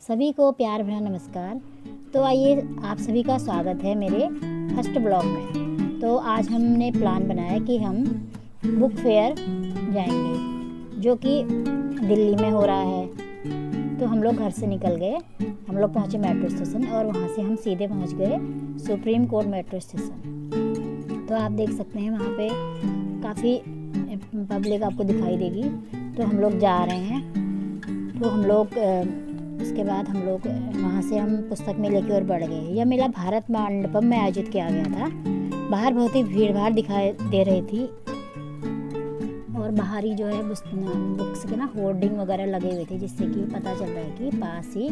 सभी को प्यार भरा नमस्कार। तो आइए, आप सभी का स्वागत है मेरे फर्स्ट ब्लॉग में। तो आज हमने प्लान बनाया कि हम बुक फेयर जाएंगे, जो कि दिल्ली में हो रहा है। तो हम लोग घर से निकल गए, हम लोग पहुँचे मेट्रो स्टेशन और वहाँ से हम सीधे पहुँच गए सुप्रीम कोर्ट मेट्रो स्टेशन। तो आप देख सकते हैं वहाँ पे काफ़ी पब्लिक आपको दिखाई देगी। तो हम लोग जा रहे हैं। तो हम लोग उसके बाद हम लोग वहाँ से हम पुस्तक मेले की ओर बढ़ गए। यह मेला भारत मंडपम में आयोजित किया गया था। बाहर बहुत ही भीड़ भाड़ दिखाई दे रही थी और बाहर ही जो है बुक्स के होर्डिंग वगैरह लगे हुए थे, जिससे कि पता चल रहा है कि पास ही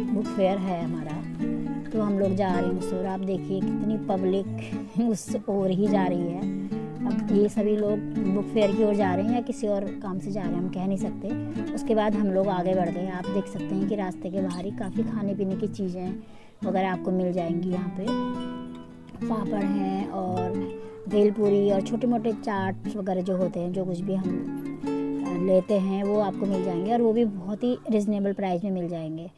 बुक फेयर है हमारा। तो हम लोग जा रहे हैं उस ओर। आप देखिए कितनी पब्लिक उस ओर ही जा रही है। अब ये सभी लोग बुक फेयर की ओर जा रहे हैं या किसी और काम से जा रहे हैं, हम कह नहीं सकते। उसके बाद हम लोग आगे बढ़ गए। आप देख सकते हैं कि रास्ते के बाहर ही काफ़ी खाने पीने की चीज़ें वगैरह आपको मिल जाएंगी। यहाँ पे पापड़ हैं और भेलपूरी और छोटे मोटे चाट वगैरह जो होते हैं, जो कुछ भी हम लेते हैं वो आपको मिल जाएंगे, और वो भी बहुत ही रिजनेबल प्राइस में मिल जाएंगे।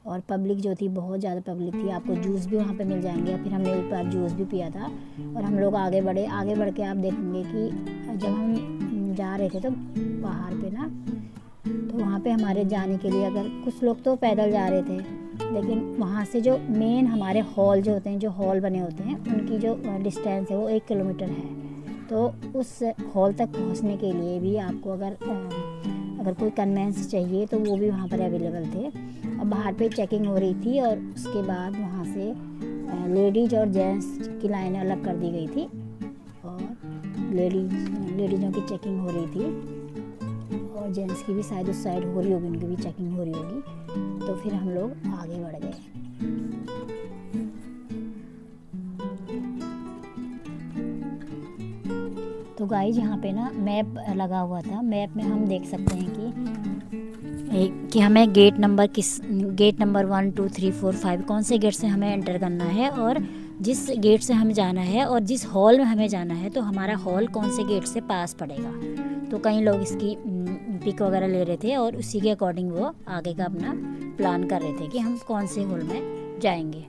और पब्लिक जो थी, बहुत ज़्यादा पब्लिक थी। आपको जूस भी वहाँ पे मिल जाएंगे। फिर हमने एक बार जूस भी पिया था और हम लोग आगे बढ़े। आगे बढ़ के आप देखेंगे कि जब हम जा रहे थे तो बाहर पे तो वहाँ पे हमारे जाने के लिए, अगर कुछ लोग तो पैदल जा रहे थे, लेकिन वहाँ से जो मेन हमारे हॉल जो होते हैं, जो हॉल बने होते हैं, उनकी जो डिस्टेंस है वो 1 किलोमीटर है। तो उस हॉल तक पहुँचने के लिए भी आपको अगर कोई कन्वेंस चाहिए तो वो भी वहाँ पर अवेलेबल थे। और बाहर पे चेकिंग हो रही थी और उसके बाद वहाँ से लेडीज और जेंट्स की लाइनें अलग कर दी गई थी और लेडीज़ों की चेकिंग हो रही थी और जेंट्स की भी शायद उस साइड हो रही होगी, उनकी भी चेकिंग हो रही होगी। तो फिर हम लोग आगे बढ़ गए। तो गाइस, यहाँ पे मैप लगा हुआ था। मैप में हम देख सकते हैं कि हमें गेट नंबर 1 2 3 4 5 कौन से गेट से हमें एंटर करना है और जिस गेट से हमें जाना है और जिस हॉल में हमें जाना है तो हमारा हॉल कौन से गेट से पास पड़ेगा। तो कई लोग इसकी पिक वगैरह ले रहे थे और उसी के अकॉर्डिंग वो आगे का अपना प्लान कर रहे थे कि हम कौन से हॉल में जाएंगे।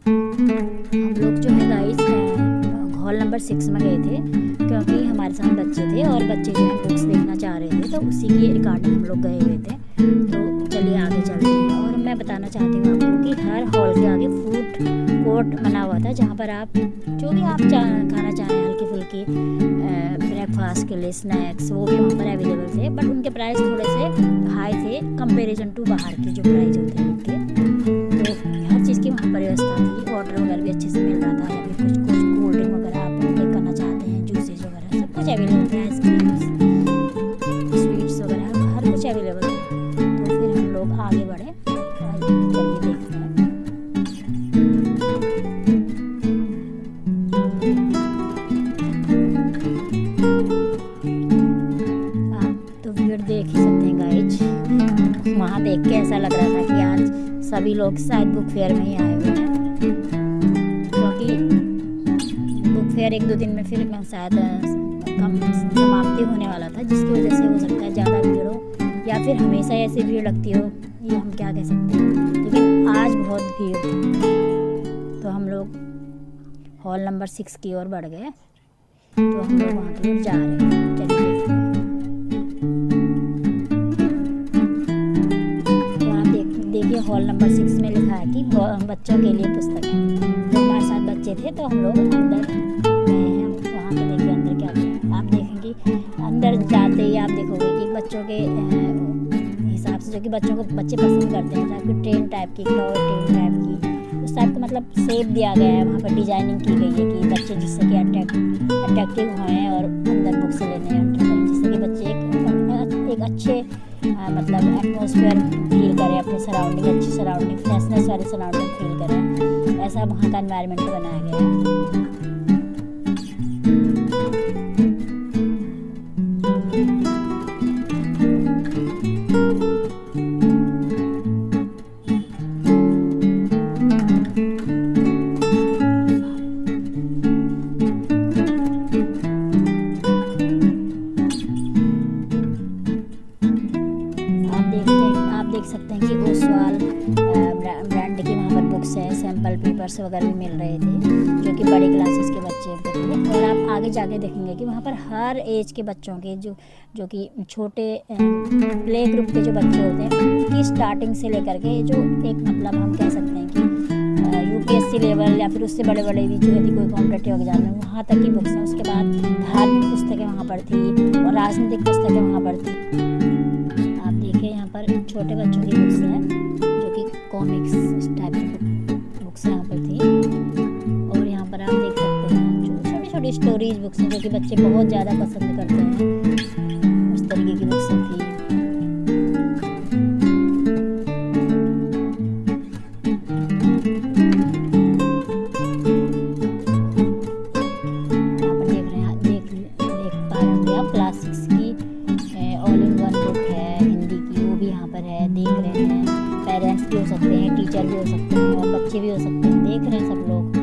हम लोग जो है गाइस हॉल नंबर 6 में गए थे, क्योंकि हमारे साथ बच्चे थे और बच्चे जो है बुक्स देखना चाह रहे थे, तो उसी के रिगार्डिंग हम लोग गए हुए थे। तो चलिए आगे चलते हैं। और मैं बताना चाहती हूँ आपको कि हर हॉल के आगे फूड कोर्ट बना हुआ था, जहाँ पर आप जो भी आप खाना चाहें, हल्की फुल्की ब्रेकफास्ट के लिए स्नैक्स, वो भी वहाँ पर अवेलेबल थे। बट उनके प्राइस थोड़े से हाई थे कंपेरिजन टू बाहर के जो प्राइस होते हैं उनके। तो हर चीज़ की वहाँ पर व्यवस्था थी। वाटर वगैरह भी अच्छे से मिल रहा था, या फिर कुछ कोल्ड ड्रिंक वगैरह आप टेक करना चाहते हैं, जूसेज वगैरह सब कुछ अवेलेबल था। आइसक्रीम्स, स्वीट्स वगैरह हर कुछ अवेलेबल था। तो फिर हम लोग आगे बढ़े। चलिए देखते हैं। आप तो भीड़ देख ही सकते हैं गाइज। वहाँ देख के ऐसा लग रहा था कि आज सभी लोग शायद बुक फेयर में ही आए हुए हैं, क्योंकि बुक फेयर 1-2 दिन में फिर शायद समाप्ति होने वाला था, जिसकी वजह से हो सकता है ज़्यादा भीड़ हो या फिर हमेशा ऐसी भीड़ लगती हो, ये हम क्या कह सकते हैं। लेकिन आज बहुत भीड़ थी। तो हम लोग हॉल नंबर 6 की ओर बढ़ गए। तो हम लोग वहाँ की ओर जा रहे हैं। चलिए देखते हैं। तो आप देखिए हॉल नंबर 6 में लिखा है कि बच्चों के लिए पुस्तक है। तो हमारे साथ बच्चे थे, तो हम लोग अंदर गए हैं। वहाँ पे देखिए अंदर क्या है। आप देखेंगे अंदर जाते ही आप देखोगे कि बच्चों के हिसाब से, जो कि बच्चे पसंद करते हैं, चाहे ट्रेन टाइप की, टॉय ट्रेन टाइप की, उस टाइप का मतलब शेप दिया गया है। वहाँ पर डिजाइनिंग की गई है कि बच्चे जिससे कि अट्रैक्टिव हों और अंदर बुक्स लेने एंटर करें, जिससे कि बच्चे एक अच्छे मतलब एटमॉस्फेयर फील करें, अपने सराउंडिंग, अच्छी सराउंडिंग, फ्रेशनेस वाली सराउंडिंग फील करें। ऐसा वहाँ का एनवायरनमेंट बनाया गया है। देख सकते हैं कि ओसवाल ब्रांड की वहाँ पर बुक्स है, सैम्पल पेपर्स वगैरह भी मिल रहे थे जो कि बड़ी क्लासेस के बच्चे के थे। और आप आगे जाके देखेंगे कि वहाँ पर हर एज के बच्चों के जो कि छोटे प्ले ग्रुप के जो बच्चे होते हैं उनकी स्टार्टिंग से लेकर के जो एक मतलब हम कह सकते हैं कि UPSC लेवल या फिर उससे बड़े बड़े भी जो यदि कोई कॉम्पिटेटिव एग्जाम है वहाँ तक की बुक्स हैं। उसके बाद धार्मिक पुस्तकें वहाँ पर थी और राजनीतिक पुस्तकें वहाँ पर थी। आप देखिए यहाँ पर छोटे बच्चों की बुक्स हैं जो कि कॉमिक्स टाइप की बुक्स यहाँ पर थी। और यहाँ पर आप देख सकते हैं जो छोटी छोटी स्टोरीज बुक्स हैं जो कि बच्चे बहुत ज़्यादा पसंद करते हैं, उस तरीके की बुक्स थी। क्लासिक्स की ऑल इन वन बुक है हिंदी की, वो भी यहाँ पर है, देख रहे हैं। पेरेंट्स भी हो सकते हैं, टीचर भी हो सकते हैं और बच्चे भी हो सकते हैं, देख रहे हैं सब लोग।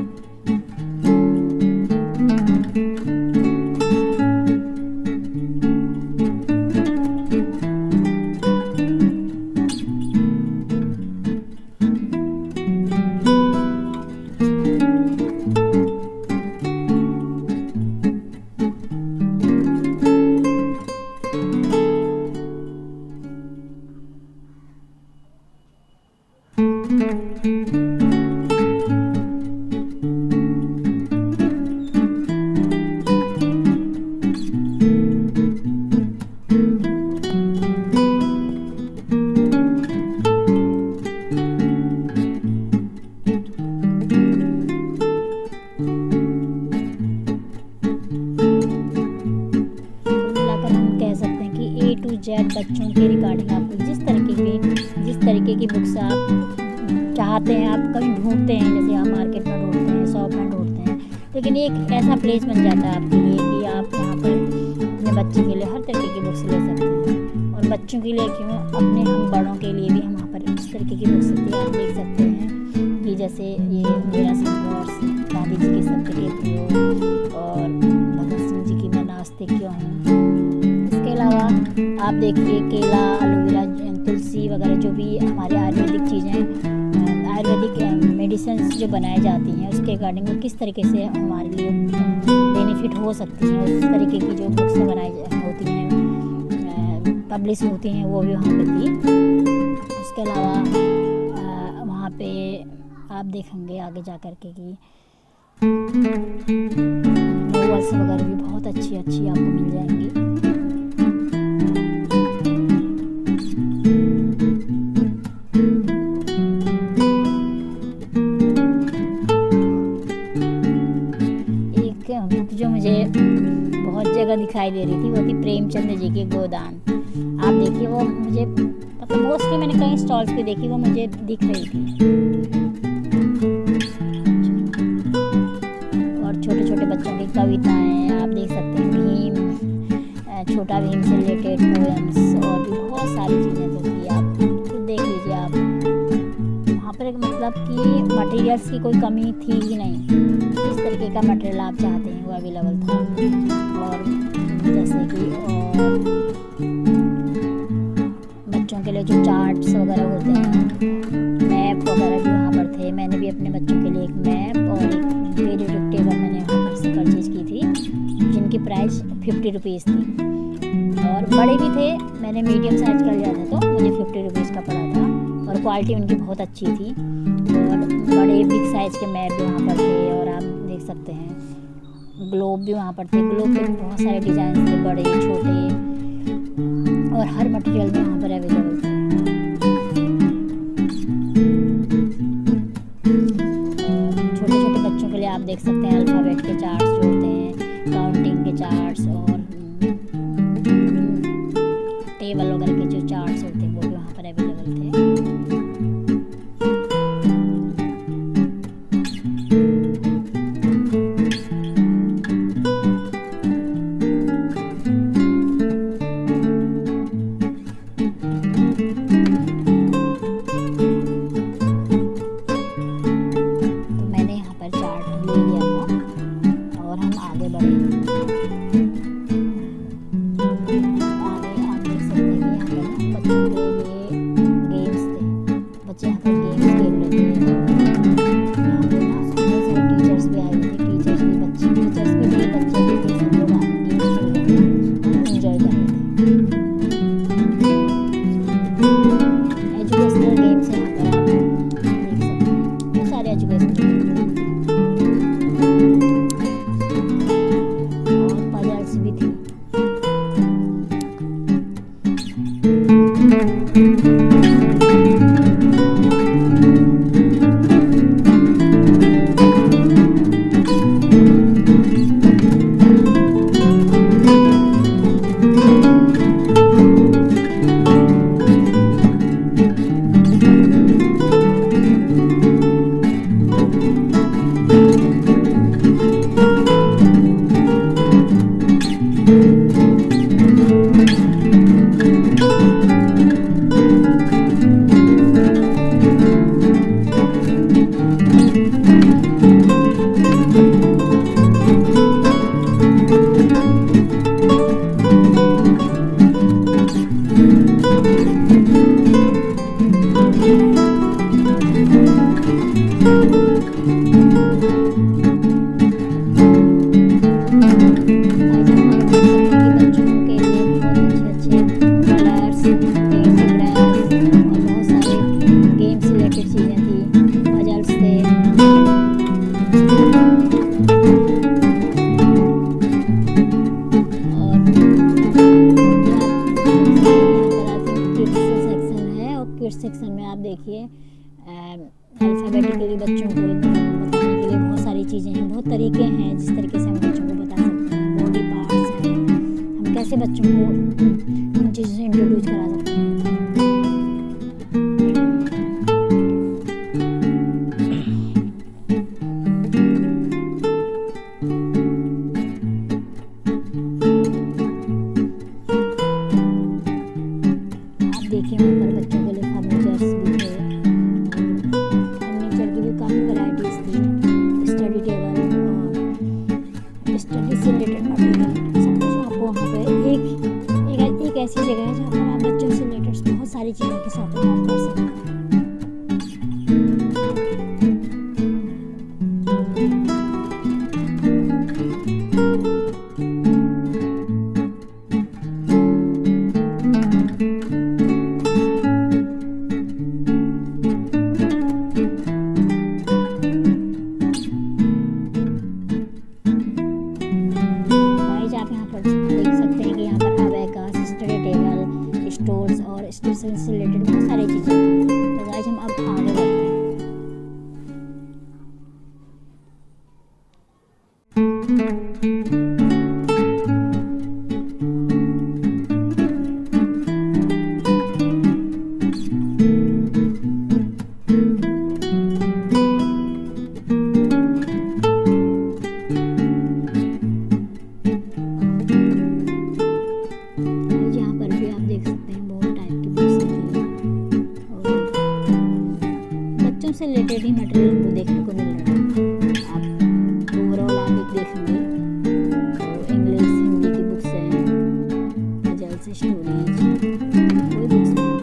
जेड बच्चों के रिगार्डिंग आपको जिस तरीके की बुक्स आप चाहते हैं, आप कहीं ढूंढते हैं, जैसे आप मार्केट में ढूंढते हैं, शॉप में ढूंढते हैं, लेकिन एक ऐसा प्लेस बन जाता है आपके लिए कि आप यहाँ पर अपने बच्चे के लिए हर तरीके की बुक्स ले सकते हैं। और बच्चों के लिए क्यों, अपने हम बड़ों के लिए भी हम वहाँ पर इस तरीके की बुक्स होती है। आप देख सकते हैं कि जैसे ये मेरा संघर्ष, गांधी जी के सत्य के प्रयोग और भगत सिंह जी की मैं नास्तिक क्यों हूँ। इसके अलावा आप देखिए केला, एलोवेरा, तुलसी वगैरह जो भी हमारे आयुर्वेदिक चीज़ें, आयुर्वेदिक मेडिसिन जो बनाई जाती हैं उसके रिगार्डिंग वो किस तरीके से हमारे लिए बेनिफिट हो सकती हैं, उस तरीके की जो बुक्स बनाई होती हैं, पब्लिश होती हैं, वो भी वहाँ पे थी। उसके अलावा वहाँ पे आप देखेंगे आगे जा कर के कि नॉवेल्स वगैरह भी बहुत अच्छी आपको मिल जाएंगी। बुक जो मुझे बहुत जगह दिखाई दे रही थी वो थी प्रेमचंद जी की गोदान। आप देखिए वो मुझे मतलब मोस्टली मैंने कई स्टॉल्स पे देखी, वो मुझे दिख रही थी। और छोटे छोटे बच्चों की कविताएं आप देख सकते हैं, भीम, छोटा भीम से रिलेटेड पोएम्स और भी बहुत सारी चीज़ें जो कि आप खुद देख लीजिए। आप वहाँ पर मतलब कि मटेरियल्स की कोई कमी थी ही नहीं, जिस तरीके का मटेरियल आप चाहते हैं वो अवेलेबल था। और जैसे कि बच्चों के लिए जो चार्ट्स वगैरह होते हैं, मैप वगैरह भी वहाँ पर थे। मैंने भी अपने बच्चों के लिए एक मैप और एक पीरियडिक टेबल मैंने वहाँ पर से परचेज की थी, जिनकी प्राइस 50 रुपीज़ थी। और बड़े भी थे, मैंने मीडियम साइज़ का लिया था तो मुझे 50 रुपीज़ का पड़ा था और क्वालिटी उनकी बहुत अच्छी थी। और बड़े बिग साइज़ के मैप भी वहाँ पर थे। और आप देख सकते हैं ग्लोब भी वहाँ पर थे, ग्लोब के भी बहुत सारे डिज़ाइन थे, बड़े छोटे, और हर मटेरियल भी वहाँ पर अवेलेबल थे। छोटे छोटे बच्चों के लिए आप देख सकते हैं अल्फ़ाबेट के चार्ट्स जो होते हैं, काउंटिंग के चार्ट्स और टेबल वगैरह के जो चार्ट्स होते हैं वो भी वहाँ पर अवेलेबल थे। तो मैंने यहाँ पर चार्ट ले लिया था और हम आगे बढ़े। आगे आप देख सकते हैं यहाँ पर बच्चों के लिए गेम्स किड्स सेक्शन में आप देखिए अल्फ़ाबेटिकली बच्चों को बताने के लिए बहुत सारी चीज़ें हैं, बहुत तरीके हैं जिस तरीके से हम बच्चों को बता सकते हैं। बॉडी पार्ट्स हैं, हम कैसे बच्चों को उन चीज़ों से इंट्रोड्यूस करा सकते हैं। देखिए वहाँ पर बच्चों के लिए फर्नीचर्स भी थे, फर्नीचर की भी काफ़ी वैरायटीज़ थी, स्टडी टेबल और स्टडी से रिलेटेड मटेरियल सब कुछ आपको वहाँ पे एक ऐसी जगह है जहाँ पर आप बच्चों से रिलेटेड बहुत सारी चीज़ों की शॉपिंग आप कर सकते हैं। देख सकते हैं कि यहाँ पर अबेकस, स्टडी टेबल, स्टोर्स और स्टेशनरी से रिलेटेड बहुत सारी चीज़ें हैं। तो गाइस हम अब आगे बढ़ते हैं। से रिलेटेड ही मटेरियल हमको देखने को मिल रहा है। आप ओवरऑल आप एक देखेंगे तो इंग्लिश हिंदी की बुक्स हैं, पजल्स, स्टोरीज, कोई बुक्स नहीं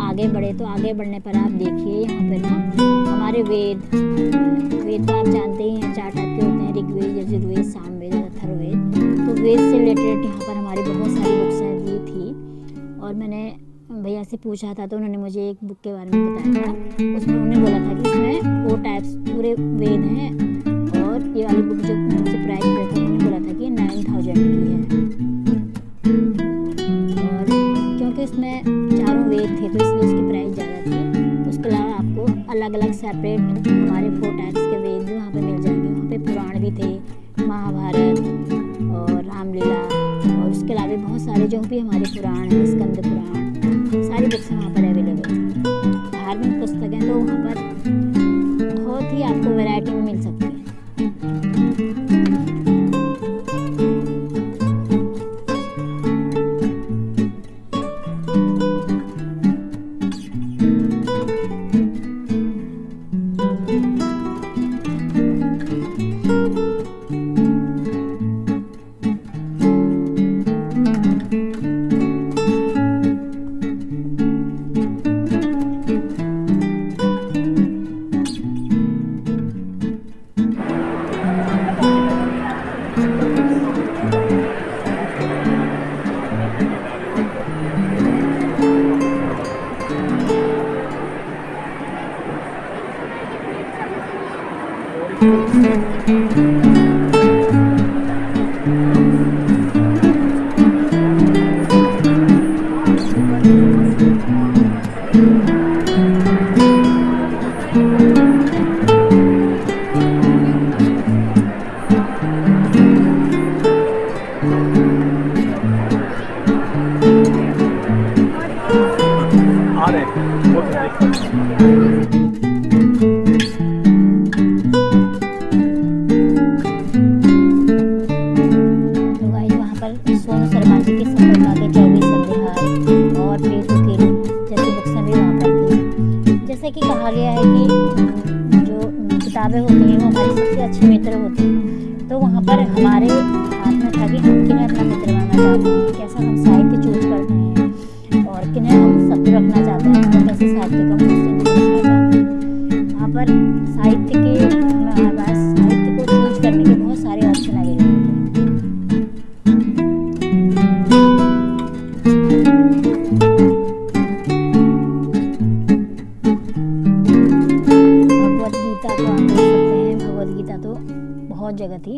आगे बढ़े। तो आगे बढ़ने पर आप देखिए यहाँ पे ना हमारे वेद तो आप जानते ही हैं 4 टाइप के होते हैं, ऋग्वेद, यजुर्वेद, सामवेद और अथर्ववेद। तो वेद से रिलेटेड यहाँ पर हमारी बहुत सारी बुक्स दी थी और मैंने भैया से पूछा था तो उन्होंने मुझे एक बुक के बारे में बताया था। उसमें उन्होंने बोला था कि इसमें 4 टाइप्स पूरे वेद हैं और ये वाली बुक जो मुझसे प्राइस पे था उन्होंने बोला था कि 9000 की है। और क्योंकि इसमें चारों वेद थे तो इसलिए उसकी प्राइस ज़्यादा थी। उसके अलावा आपको अलग अलग सेपरेट हमारे 4 टाइप्स के वेद वहाँ पे मिल जाएंगे। वहाँ पे पुराण भी थे, महाभारत और रामलीला और उसके अलावा बहुत सारे जो भी हमारे पुराण हैं, स्कंद पुराण, सारी बुक्स वहाँ पर अवेलेबल हैं। धार्मिक पुस्तकें तो वहाँ पर बहुत ही आपको वैरायटी में मिल सकती है। आ रहे हैं, वो तो देख। तो गाइस वहाँ पर सोनू शर्मा जी के सफलता के 24 संदेहार और पेट उकेल जैसी बुक्सें भी वहाँ पर थी। जैसे कि कहा गया है कि जो किताबें होती हैं वो हमारी सबसे अच्छे मित्र होती हैं। तो वहाँ पर हमारे हाथ में था कि हम किन्हें अपना मित्र बनाना चाहते हैं, कैसा हम साहित्य चूज करते हैं और किन्हें हम शत्रु रखना चाहते हैं, और कैसे साहित्य को हम उससे दूर रखना चाहते हैं। वहाँ पर साहित्य के हमारे पास साहित्य को चूज करने के बहुत सारे ऑप्शन अवेलेबल होते हैं। भगवत गीता को आप देख सकते हैं, भगवत गीता तो बहुत जगह थी।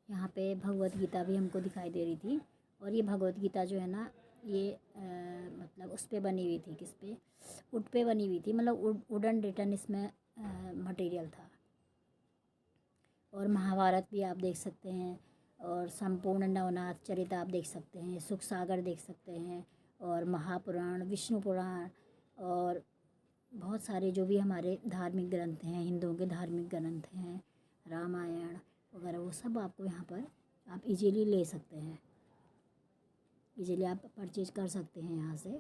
यहाँ पे भगवत गीता भी हमको दिखाई दे रही थी। और ये भगवत गीता जो है ना, ये मतलब उस पे बनी हुई थी, किस पे, वुड पे बनी हुई थी, मतलब वुडन रिटर्न इसमें मटेरियल था। और महाभारत भी आप देख सकते हैं, और संपूर्ण नवनाथ चरित आप देख सकते हैं, सुख सागर देख सकते हैं, और महापुराण, विष्णु पुराण, और बहुत सारे जो भी हमारे धार्मिक ग्रंथ हैं, हिंदुओं के धार्मिक ग्रंथ हैं, रामायण वगैरह, वो सब आपको यहाँ पर आप इजीली ले सकते हैं, इजीली आप परचेज कर सकते हैं यहाँ से।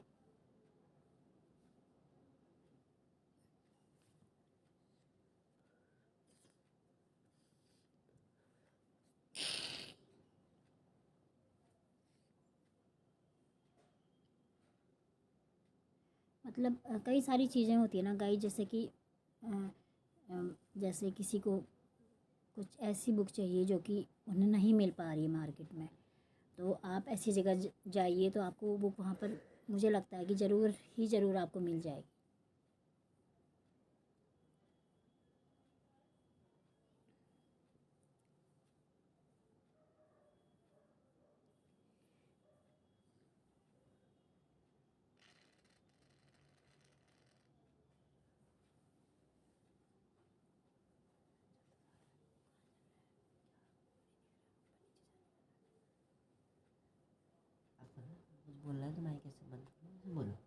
मतलब कई सारी चीज़ें होती है ना गाइस, जैसे कि जैसे किसी को कुछ ऐसी बुक चाहिए जो कि उन्हें नहीं मिल पा रही है मार्केट में, तो आप ऐसी जगह जाइए तो आपको वो बुक वहाँ पर मुझे लगता है कि ज़रूर ही ज़रूर आपको मिल जाएगी। कुछ बोलना है तो माइक कैसे बंद करना है, बोलो।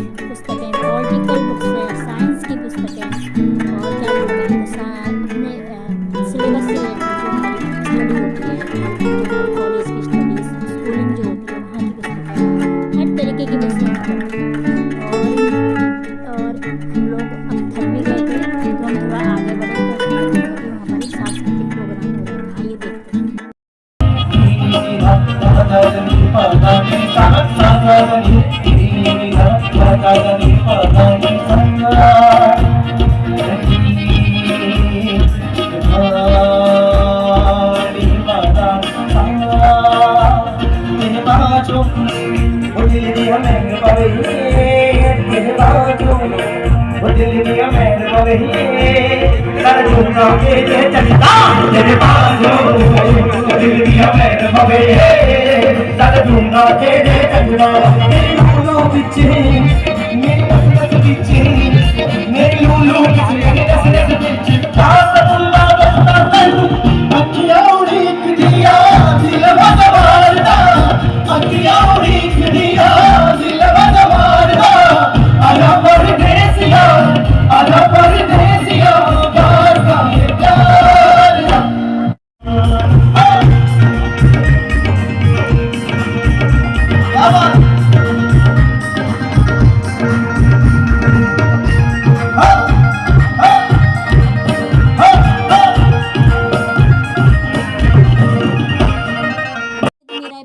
पुस्तकें, पॉलिटिकल बुक्स हैं, साइंस की पुस्तकें और क्या बोलते हैं अपने सिलेबस से जो हमारी स्टडी होती है, जो हमारी कॉलेज की स्टडीज, स्कूलिंग जो होती है वहाँ की पुस्तकें, हर तरीके की पुस्तकें। और हम लोग अब थक भी गए थे तो हम थोड़ा आगे बढ़े क्योंकि हमारी सांस्कृतिक प्रोग्राम हो रहा था। आइए देखते हैं।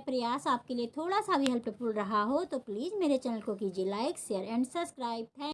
प्रयास आपके लिए थोड़ा सा भी हेल्पफुल रहा हो तो प्लीज़ मेरे चैनल को कीजिए like, share and subscribe. Thank